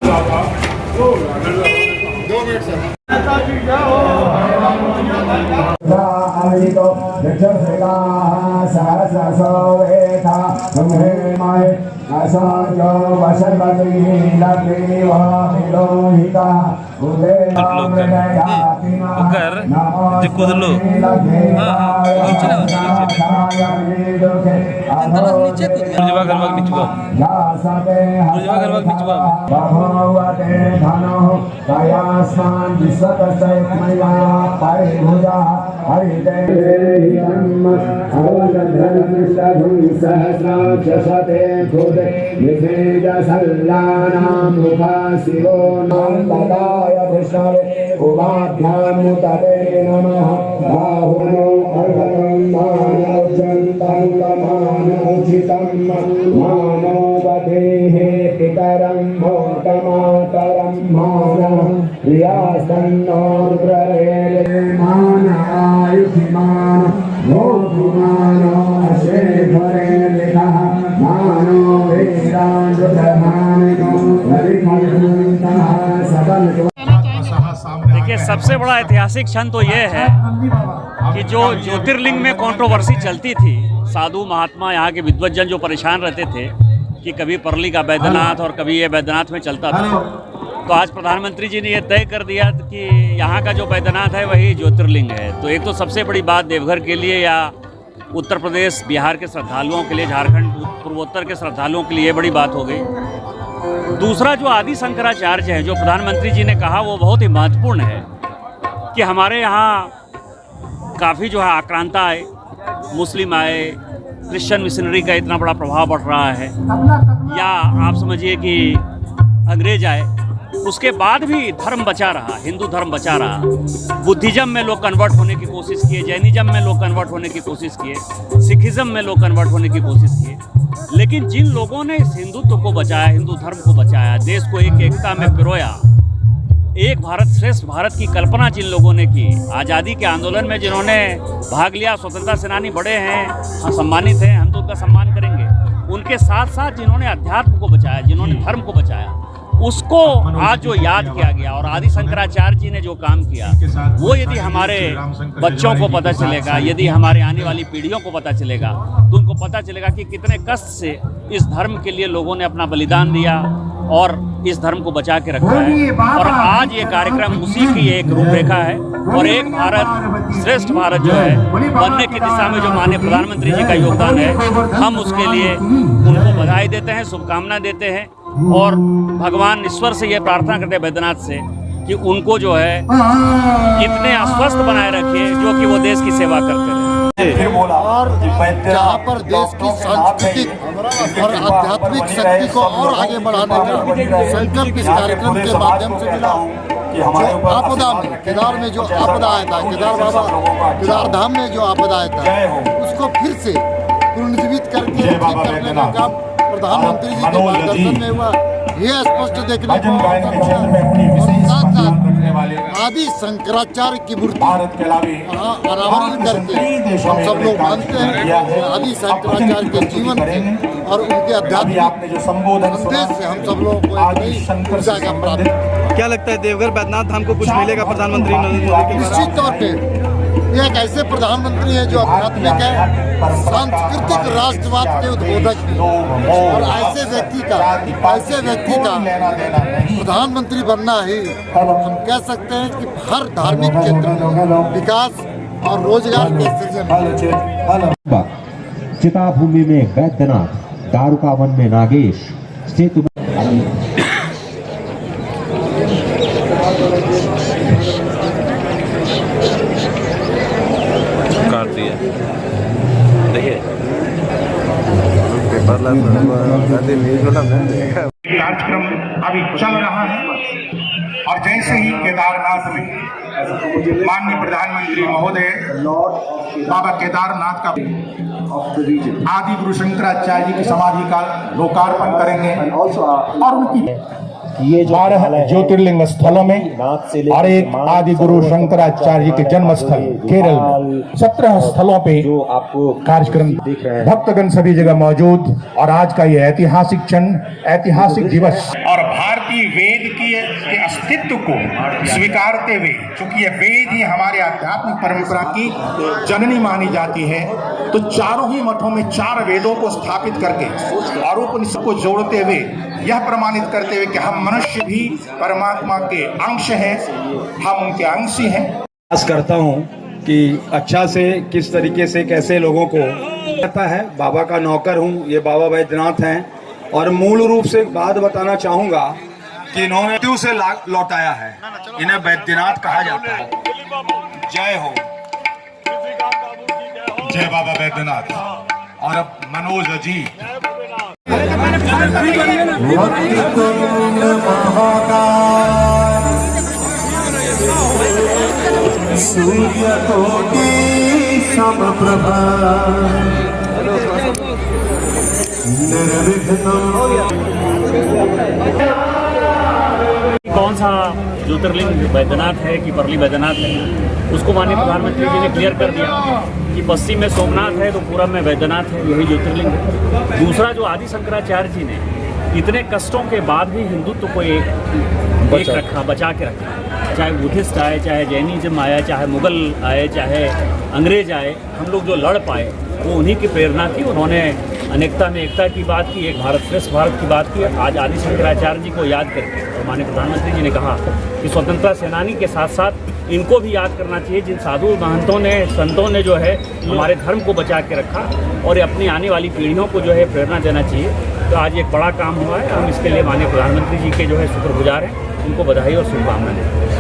2 minute sir. కుదులు देखिए, सबसे बड़ा ऐतिहासिक क्षण तो ये है कि जो ज्योतिर्लिंग में कंट्रोवर्सी चलती थी, साधु महात्मा यहाँ के विद्वज्जन जो परेशान रहते थे कि कभी परली का बैद्यनाथ और कभी ये बैद्यनाथ में चलता था, तो आज प्रधानमंत्री जी ने ये तय कर दिया कि यहाँ का जो बैद्यनाथ है वही ज्योतिर्लिंग है। तो एक तो सबसे बड़ी बात देवघर के लिए या उत्तर प्रदेश बिहार के श्रद्धालुओं के लिए, झारखंड पूर्वोत्तर के श्रद्धालुओं के लिए ये बड़ी बात हो गई। दूसरा जो आदि शंकराचार्य है, जो प्रधानमंत्री जी ने कहा, वो बहुत ही महत्वपूर्ण है कि हमारे यहाँ काफ़ी जो है आक्रांता आए, मुस्लिम आए, क्रिश्चियन मिशनरी का इतना बड़ा प्रभाव बढ़ रहा है, या आप समझिए कि अंग्रेज आए, उसके बाद भी धर्म बचा रहा, हिंदू धर्म बचा रहा। बुद्धिज़्म में लोग कन्वर्ट होने की कोशिश किए, जैनिज़्म में लोग कन्वर्ट होने की कोशिश किए, सिखिज़्म में लोग कन्वर्ट होने की कोशिश किए, लेकिन जिन लोगों ने इस हिंदुत्व को बचाया, हिंदू धर्म को बचाया, देश को एक एकता में पिरोया, एक भारत श्रेष्ठ भारत की कल्पना जिन लोगों ने की, आज़ादी के आंदोलन में जिन्होंने भाग लिया, स्वतंत्रता सेनानी बड़े हैं, हाँ सम्मानित हैं, हम तो उनका सम्मान करेंगे। उनके साथ साथ जिन्होंने अध्यात्म को बचाया, जिन्होंने धर्म को बचाया, उसको आज जो याद किया गया, और आदि शंकराचार्य जी ने जो काम किया, वो यदि हमारे बच्चों को पता चलेगा, यदि हमारे आने वाली पीढ़ियों को पता चलेगा, तो उनको पता चलेगा कि कितने कष्ट से इस धर्म के लिए लोगों ने अपना बलिदान दिया और इस धर्म को बचा के रखा है। और आज ये कार्यक्रम उसी की एक रूपरेखा है, और एक भारत श्रेष्ठ भारत जो है बनने की दिशा में जो माननीय प्रधानमंत्री जी का योगदान है, हम उसके लिए उनको बधाई देते हैं, शुभकामना देते हैं, और भगवान ईश्वर से ये प्रार्थना करते हैं, बैद्यनाथ से, कि उनको जो है इतने अस्वस्थ बनाए रखिए जो कि वो देश की सेवा करते रहे। और जहाँ पर देश की सांस्कृतिक और आध्यात्मिक शक्ति को और आगे बढ़ाने का संकल्प इस कार्यक्रम के माध्यम से मिला। जो आपदा में, केदार में जो आपदा आया था, केदार बाबा केदार धाम में जो आपदा आया था, उसको फिर से पुनर्जीवित करके ठीक करने का काम प्रधानमंत्री जी के मार्गदर्शन में हुआ। ये स्पष्ट देखने को और साथ साथ आदि शंकराचार्य की मूर्ति अनावरण करके हम सब लोग मानते हैं कि आदि शंकराचार्य के जीवन से और उनके आध्यात्मिक संदेश से हम सब लोगों को एक नई ऊर्जा का प्राप्त। क्या लगता है देवघर बैद्यनाथ धाम को कुछ मिलेगा प्रधानमंत्री नरेंद्र मोदी के? निश्चित तौर पे ये एक ऐसे प्रधानमंत्री है जो आध्यात्मिक है, सांस्कृतिक राष्ट्रवाद के उद्बोधक भी, और ऐसे व्यक्ति का प्रधानमंत्री बनना ही हम कह सकते हैं कि हर धार्मिक क्षेत्र में विकास और रोजगार के सृजन। चिताभूमि में बैद्यनाथ, दारुका वन में नागेश, सेतु काट दिया। देखिए पेपर कार्यक्रम अभी चल रहा है, और जैसे ही केदारनाथ में माननीय प्रधानमंत्री महोदय बाबा केदारनाथ का आदि गुरु शंकराचार्य जी की समाधि का लोकार्पण करेंगे, और उनकी ये 12 ज्योतिर्लिंग स्थलों में और एक आदि गुरु शंकराचार्य के जन्म स्थल केरल में 17 स्थलों पे जो आपको कार्यक्रम देख रहे हैं, भक्तगण सभी जगह मौजूद। और आज का ये ऐतिहासिक क्षण, ऐतिहासिक दिवस, और भारतीय ही वेद के अस्तित्व को स्वीकारते हुए, चूंकि ये वेद ही हमारे आध्यात्मिक परंपरा की जननी मानी जाती है, तो चारों ही मठों में 4 वेदों को स्थापित करके और उपनिषद को जोड़ते हुए यह प्रमाणित करते हुए कि हम मनुष्य भी परमात्मा के अंश हैं, हम उनके अंश ही हैं। प्रयास करता हूँ कि अच्छा से किस तरीके से कैसे लोगों को पता है। बाबा का नौकर हूँ, ये बाबा बैद्यनाथ हैं, और मूल रूप से एक बात बताना चाहूँगा कि इन्होंने मृत्यु से लौटाया है, इन्हें बैद्यनाथ कहा जाता है। जय हो, जय बाबा बैद्यनाथ। और अब मनोज जी सूर्य कोटि समप्रभा कौन सा ज्योतिर्लिंग बैद्यनाथ है कि परली बैद्यनाथ है, उसको माननीय प्रधानमंत्री जी ने क्लियर कर दिया कि पश्चिम में सोमनाथ है तो पूरब में बैद्यनाथ है, यही ज्योतिर्लिंग है। दूसरा, जो आदि शंकराचार्य जी ने इतने कष्टों के बाद भी हिंदुत्व को एक रखा, बचा के रखा, चाहे बुद्धिस्ट आए, चाहे जैनिज्म आया, चाहे मुगल आए, चाहे अंग्रेज आए, हम लोग जो लड़ पाए वो उन्हीं की प्रेरणा थी। उन्होंने अनेकता में एकता की बात की, एक भारत श्रेष्ठ भारत की बात की। आज आदि शंकराचार्य जी को याद करके और माननीय प्रधानमंत्री जी ने कहा कि स्वतंत्रता सेनानी के साथ साथ इनको भी याद करना चाहिए, जिन साधु महंतों ने, संतों ने जो है हमारे धर्म को बचा के रखा और अपनी आने वाली पीढ़ियों को जो है प्रेरणा देना चाहिए। तो आज एक बड़ा काम हुआ है, हम इसके लिए माननीय प्रधानमंत्री जी के जो है शुक्रगुजार हैं, उनको बधाई और शुभकामनाएं देते हैं।